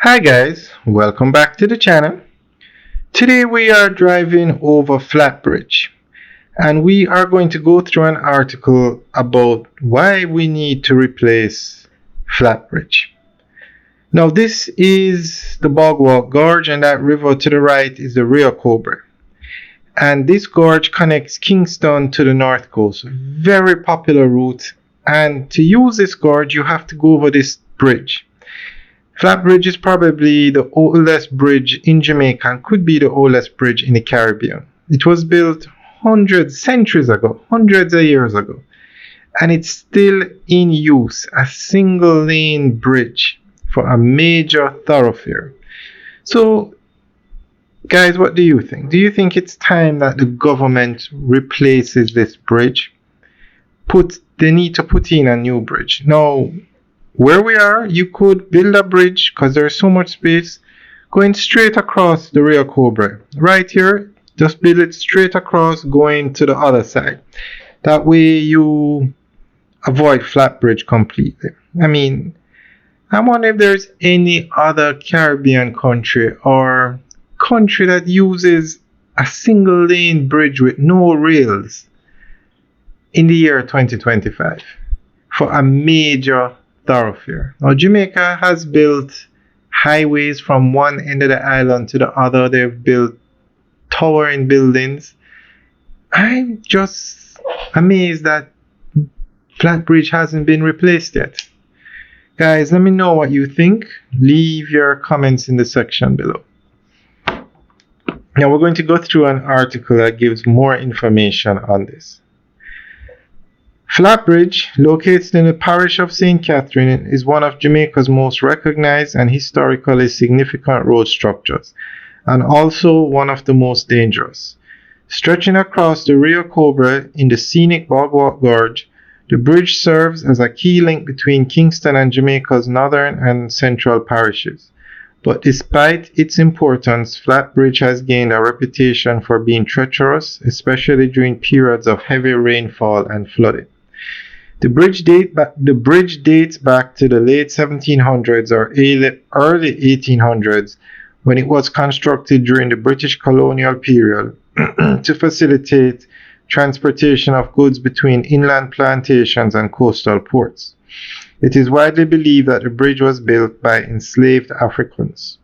Hi guys, welcome back to the channel. Today we are driving over Flatbridge and we are going to go through an article about why we need to replace Flatbridge. Now this is the Bogwalk Gorge and that river to the right is the Rio Cobre. And this gorge connects Kingston to the north coast. Very popular route, and to use this gorge you have to go over this bridge. Flatbridge is probably the oldest bridge in Jamaica and could be the oldest bridge in the Caribbean. It was built centuries ago, hundreds of years ago, and it's still in use, a single lane bridge for a major thoroughfare. So, guys, what do you think? Do you think it's time that the government replaces this bridge? They need to put in a new bridge. Now, where we are, you could build a bridge because there's so much space going straight across the Rio Cobre. Right here, just build it straight across going to the other side. That way you avoid Flatbridge completely. I wonder if there's any other Caribbean country or country that uses a single lane bridge with no rails in the year 2025 for a major thoroughfare. Now, Jamaica has built highways from one end of the island to the other. They've built towering buildings. I'm just amazed that Flatbridge hasn't been replaced yet. Guys, let me know what you think. Leave your comments in the section below. Now, we're going to go through an article that gives more information on this. Flatbridge, located in the parish of St. Catherine, is one of Jamaica's most recognized and historically significant road structures, and also one of the most dangerous. Stretching across the Rio Cobre in the scenic Bogwalk Gorge, the bridge serves as a key link between Kingston and Jamaica's northern and central parishes. But despite its importance, Flatbridge has gained a reputation for being treacherous, especially during periods of heavy rainfall and flooding. The bridge dates back to the late 1700s or early 1800s when it was constructed during the British colonial period to facilitate transportation of goods between inland plantations and coastal ports. It is widely believed that the bridge was built by enslaved Africans,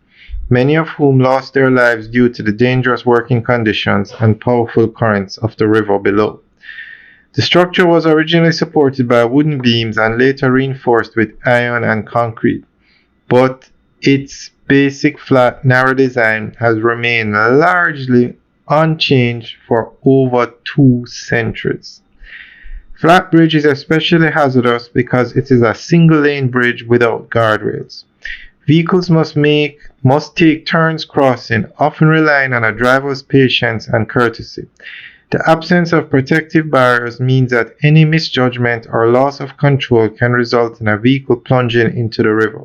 many of whom lost their lives due to the dangerous working conditions and powerful currents of the river below. The structure was originally supported by wooden beams and later reinforced with iron and concrete, but its basic flat, narrow design has remained largely unchanged for over 2 centuries. Flatbridge is especially hazardous because it is a single-lane bridge without guardrails. Vehicles must take turns crossing, often relying on a driver's patience and courtesy. The absence of protective barriers means that any misjudgment or loss of control can result in a vehicle plunging into the river.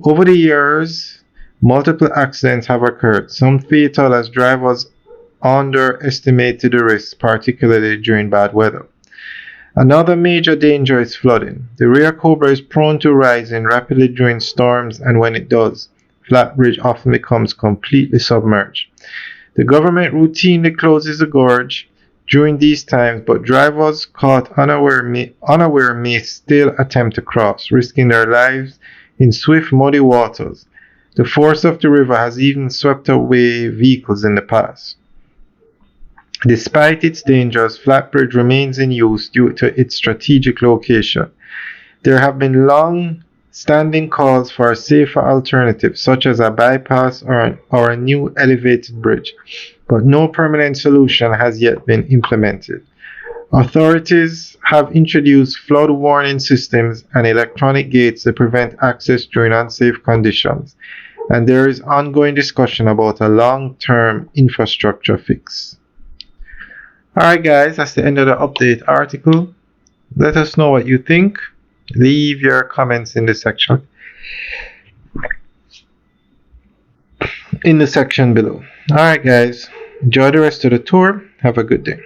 Over the years, multiple accidents have occurred, some fatal as drivers underestimated the risks, particularly during bad weather. Another major danger is flooding. The Rio Cobre is prone to rising rapidly during storms, and when it does, Flatbridge often becomes completely submerged. The government routinely closes the gorge during these times, but drivers caught unaware may still attempt to cross, risking their lives in swift, muddy waters. The force of the river has even swept away vehicles in the past. Despite its dangers, Flatbridge remains in use due to its strategic location. There have been long-standing calls for a safer alternative, such as a bypass or a new elevated bridge, but no permanent solution has yet been implemented. Authorities have introduced flood warning systems and electronic gates to prevent access during unsafe conditions, and there is ongoing discussion about a long-term infrastructure fix. Alright guys, that's the end of the update article. Let us know what you think. Leave your comments in the section below. Alright guys, enjoy the rest of the tour. Have a good day.